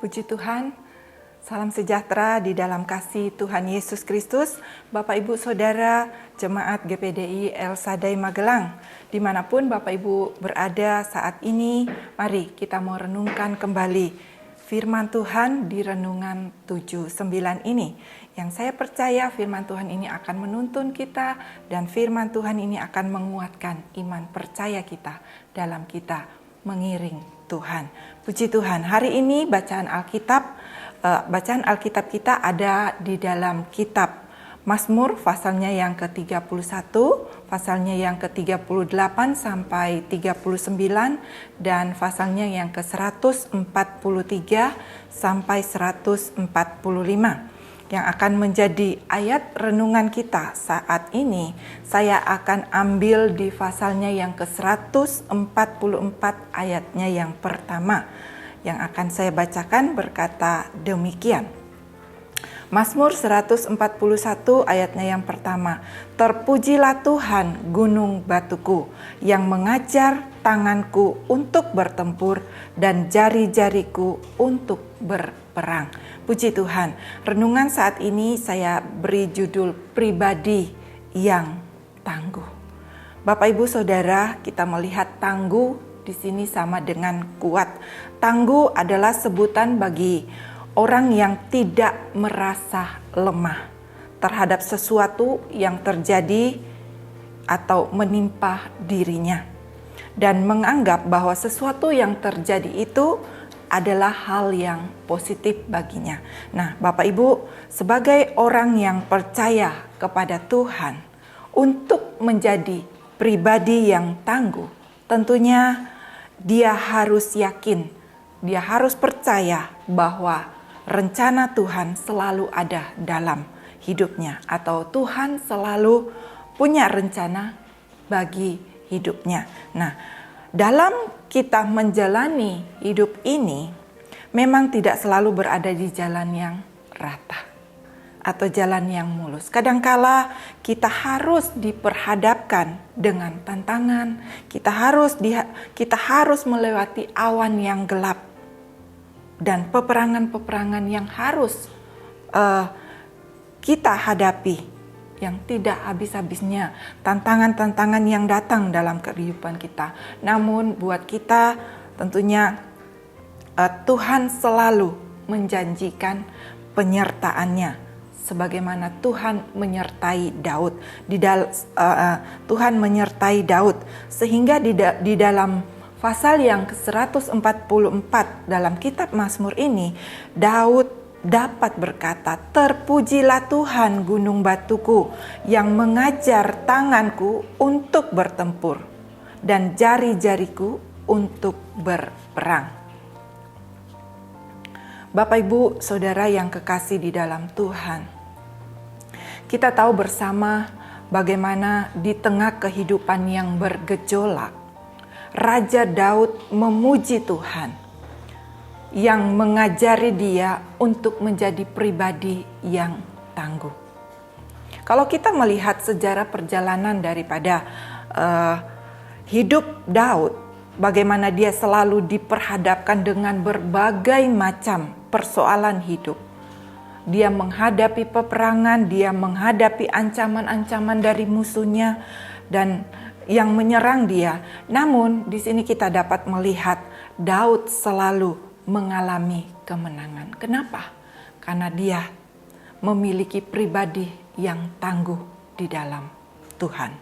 Puji Tuhan, salam sejahtera di dalam kasih Tuhan Yesus Kristus, Bapak Ibu Saudara, Jemaat GPDI El Shaddai Magelang. Dimanapun Bapak Ibu berada saat ini, mari kita mau renungkan kembali firman Tuhan di Renungan 7:9 ini. Yang saya percaya firman Tuhan ini akan menuntun kita dan firman Tuhan ini akan menguatkan iman percaya kita dalam kita mengiring Tuhan. Puji Tuhan, hari ini bacaan Alkitab kita ada di dalam kitab Mazmur pasalnya yang ke-31, pasalnya yang ke-38 sampai 39 dan pasalnya yang ke-143 sampai 145. Yang akan menjadi ayat renungan kita saat ini, saya akan ambil di pasalnya yang ke-144 ayatnya yang pertama. Yang akan saya bacakan berkata demikian. Mazmur 141 ayatnya yang pertama. Terpujilah Tuhan gunung batuku, yang mengajar tanganku untuk bertempur dan jari-jariku untuk berperang. Puji Tuhan, renungan saat ini saya beri judul pribadi yang tangguh. Bapak Ibu Saudara, kita melihat tangguh di sini sama dengan kuat. Tangguh adalah sebutan bagi orang yang tidak merasa lemah terhadap sesuatu yang terjadi atau menimpa dirinya, dan menganggap bahwa sesuatu yang terjadi itu adalah hal yang positif baginya. Nah, Bapak Ibu, sebagai orang yang percaya kepada Tuhan, untuk menjadi pribadi yang tangguh, tentunya dia harus yakin, dia harus percaya bahwa rencana Tuhan selalu ada dalam hidupnya, atau Tuhan selalu punya rencana bagi hidupnya. Nah, dalam kita menjalani hidup ini, memang tidak selalu berada di jalan yang rata atau jalan yang mulus. Kadangkala kita harus diperhadapkan dengan tantangan, kita harus melewati awan yang gelap dan peperangan-peperangan yang harus kita hadapi, yang tidak habis-habisnya, tantangan-tantangan yang datang dalam kehidupan kita. Namun buat kita tentunya Tuhan selalu menjanjikan penyertaannya, sebagaimana Tuhan menyertai Daud. Tuhan menyertai Daud sehingga di dalam pasal yang ke-144 dalam kitab Mazmur ini, Daud dapat berkata, terpujilah Tuhan gunung batuku, yang mengajar tanganku untuk bertempur dan jari-jariku untuk berperang. Bapak Ibu Saudara yang kekasih di dalam Tuhan, kita tahu bersama bagaimana di tengah kehidupan yang bergejolak, Raja Daud memuji Tuhan yang mengajari dia untuk menjadi pribadi yang tangguh. Kalau kita melihat sejarah perjalanan daripada hidup Daud, bagaimana dia selalu diperhadapkan dengan berbagai macam persoalan hidup. Dia menghadapi peperangan, dia menghadapi ancaman-ancaman dari musuhnya dan yang menyerang dia. Namun di sini kita dapat melihat Daud selalu mengalami kemenangan. Kenapa? Karena dia memiliki pribadi yang tangguh di dalam Tuhan.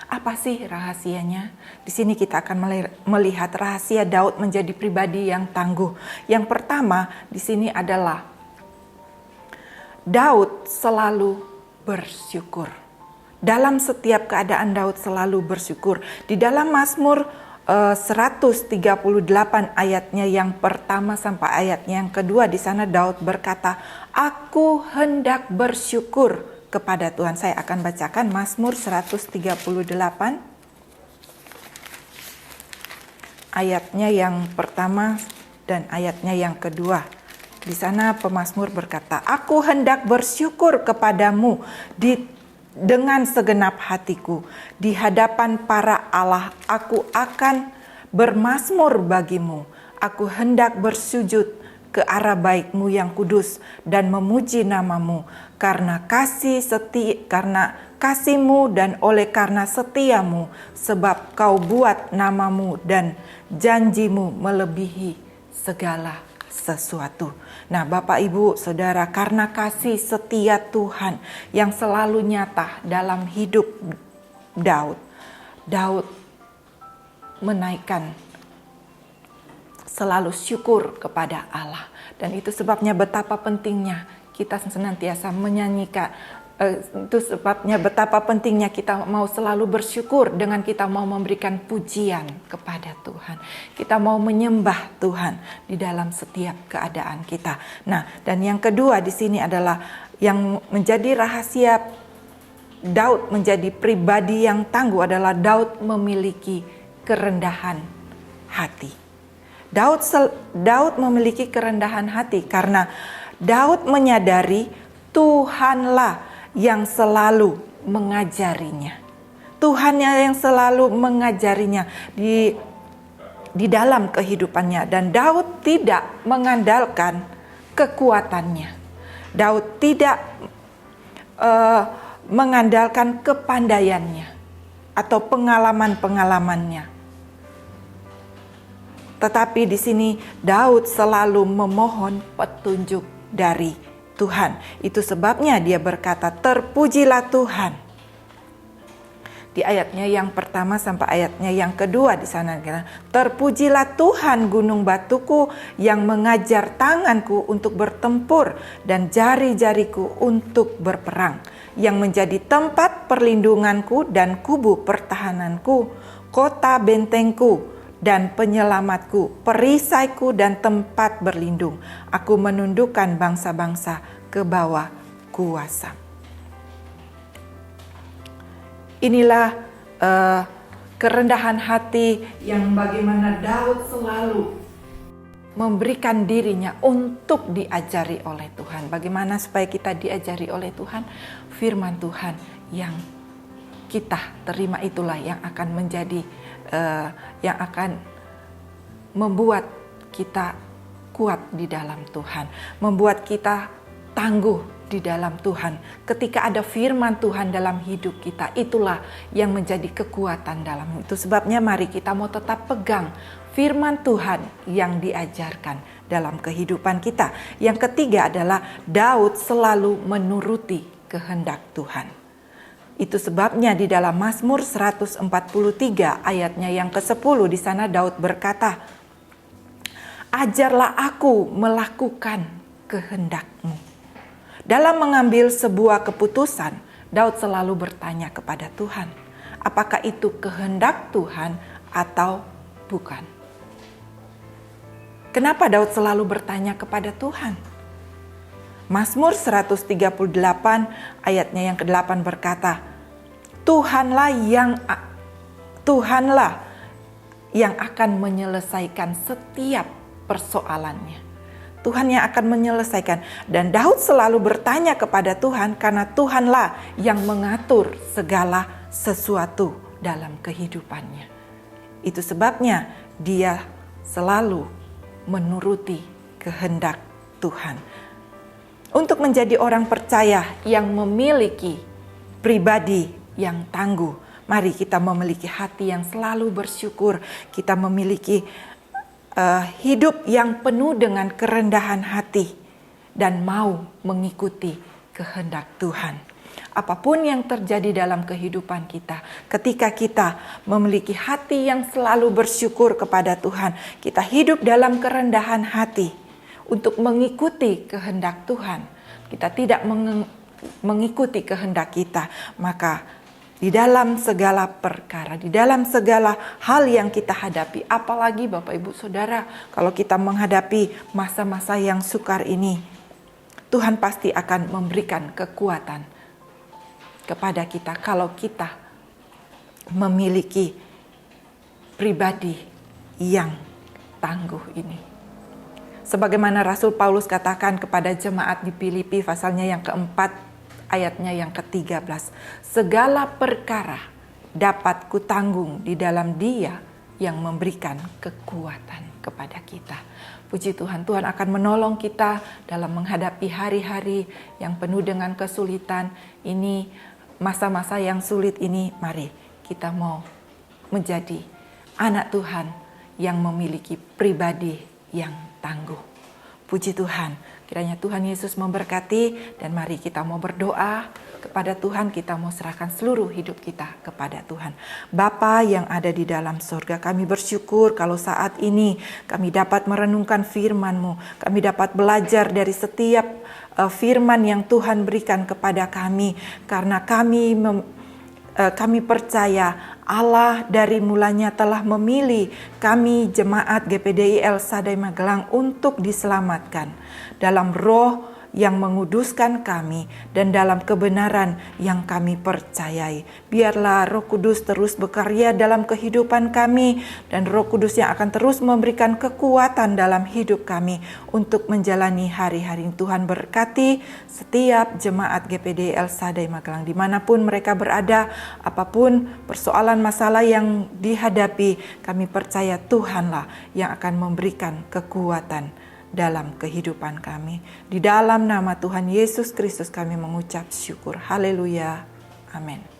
Apa sih rahasianya? Di sini kita akan melihat rahasia Daud menjadi pribadi yang tangguh. Yang pertama di sini adalah Daud selalu bersyukur. Dalam setiap keadaan Daud selalu bersyukur. Di dalam Mazmur 138 ayatnya yang pertama sampai ayatnya yang kedua, di sana Daud berkata, aku hendak bersyukur kepada Tuhan. Saya akan bacakan Mazmur 138 ayatnya yang pertama dan ayatnya yang kedua. Di sana pemazmur berkata, aku hendak bersyukur kepadamu dengan segenap hatiku, di hadapan para Allah aku akan bermazmur bagimu. Aku hendak bersujud ke arah baik-Mu yang kudus dan memuji nama-Mu karena kasih-Mu dan oleh karena setia-Mu, sebab Kau buat nama-Mu dan janji-Mu melebihi segala sesuatu. Nah, Bapak Ibu Saudara, karena kasih setia Tuhan yang selalu nyata dalam hidup Daud menaikkan selalu syukur kepada Allah. Dan itu sebabnya betapa pentingnya kita senantiasa menyanyikan. Itu sebabnya betapa pentingnya kita mau selalu bersyukur dengan kita mau memberikan pujian kepada Tuhan. Kita mau menyembah Tuhan di dalam setiap keadaan kita. Nah, dan yang kedua di sini adalah yang menjadi rahasia Daud menjadi pribadi yang tangguh adalah Daud memiliki kerendahan hati. Daud memiliki kerendahan hati karena Daud menyadari Tuhanlah yang selalu mengajarinya. Tuhannya yang selalu mengajarinya di dalam kehidupannya, dan Daud tidak mengandalkan kekuatannya. Daud tidak mengandalkan kepandaiannya atau pengalaman-pengalamannya. Tetapi di sini Daud selalu memohon petunjuk dari Tuhan. Itu sebabnya dia berkata, "Terpujilah Tuhan." Di ayatnya yang pertama sampai ayatnya yang kedua di sana, "Terpujilah Tuhan gunung batuku yang mengajar tanganku untuk bertempur dan jari-jariku untuk berperang, yang menjadi tempat perlindunganku dan kubu pertahananku, kota bentengku dan penyelamatku, perisaiku dan tempat berlindung. Aku menundukkan bangsa-bangsa ke bawah kuasa." Inilah kerendahan hati yang bagaimana Daud selalu memberikan dirinya untuk diajari oleh Tuhan. Bagaimana supaya kita diajari oleh Tuhan? Firman Tuhan yang kita terima itulah yang akan menjadi yang akan membuat kita kuat di dalam Tuhan, membuat kita tangguh di dalam Tuhan. Ketika ada firman Tuhan dalam hidup kita, itulah yang menjadi kekuatan dalam itu. Sebabnya mari kita mau tetap pegang firman Tuhan yang diajarkan dalam kehidupan kita. Yang ketiga adalah Daud selalu menuruti kehendak Tuhan. Itu sebabnya di dalam Mazmur 143 ayatnya yang ke-10 di sana Daud berkata, "Ajarlah aku melakukan kehendak-Mu." Dalam mengambil sebuah keputusan, Daud selalu bertanya kepada Tuhan, apakah itu kehendak Tuhan atau bukan? Kenapa Daud selalu bertanya kepada Tuhan? Mazmur 138 ayatnya yang ke-8 berkata, Tuhanlah yang akan menyelesaikan setiap persoalannya. Tuhan yang akan menyelesaikan. Dan Daud selalu bertanya kepada Tuhan karena Tuhanlah yang mengatur segala sesuatu dalam kehidupannya. Itu sebabnya dia selalu menuruti kehendak Tuhan. Untuk menjadi orang percaya yang memiliki pribadi yang tangguh, mari kita memiliki hati yang selalu bersyukur. Kita memiliki hidup yang penuh dengan kerendahan hati dan mau mengikuti kehendak Tuhan. Apapun yang terjadi dalam kehidupan kita, ketika kita memiliki hati yang selalu bersyukur kepada Tuhan, kita hidup dalam kerendahan hati untuk mengikuti kehendak Tuhan. Kita tidak mengikuti kehendak kita, maka di dalam segala perkara, di dalam segala hal yang kita hadapi, apalagi Bapak Ibu Saudara, kalau kita menghadapi masa-masa yang sukar ini, Tuhan pasti akan memberikan kekuatan kepada kita kalau kita memiliki pribadi yang tangguh ini. Sebagaimana Rasul Paulus katakan kepada jemaat di Filipi pasalnya yang keempat, ayatnya yang ke-13, segala perkara dapat kutanggung di dalam Dia yang memberikan kekuatan kepada kita. Puji Tuhan, Tuhan akan menolong kita dalam menghadapi hari-hari yang penuh dengan kesulitan. Ini masa-masa yang sulit ini, mari kita mau menjadi anak Tuhan yang memiliki pribadi yang tangguh. Puji Tuhan, kiranya Tuhan Yesus memberkati, dan mari kita mau berdoa kepada Tuhan, kita mau serahkan seluruh hidup kita kepada Tuhan. Bapa yang ada di dalam surga, kami bersyukur kalau saat ini kami dapat merenungkan firman-Mu, kami dapat belajar dari setiap firman yang Tuhan berikan kepada kami, karena kami percaya Allah dari mulanya telah memilih kami jemaat GPDI El Shaddai Magelang untuk diselamatkan dalam roh yang menguduskan kami dan dalam kebenaran yang kami percayai. Biarlah Roh Kudus terus bekerja dalam kehidupan kami, dan Roh Kudus yang akan terus memberikan kekuatan dalam hidup kami untuk menjalani hari-hari. Tuhan berkati setiap jemaat GPD El Shaddai Magelang dimanapun mereka berada, apapun persoalan masalah yang dihadapi, kami percaya Tuhanlah yang akan memberikan kekuatan dalam kehidupan kami. Di dalam nama Tuhan Yesus Kristus kami mengucap syukur. Haleluya. Amin.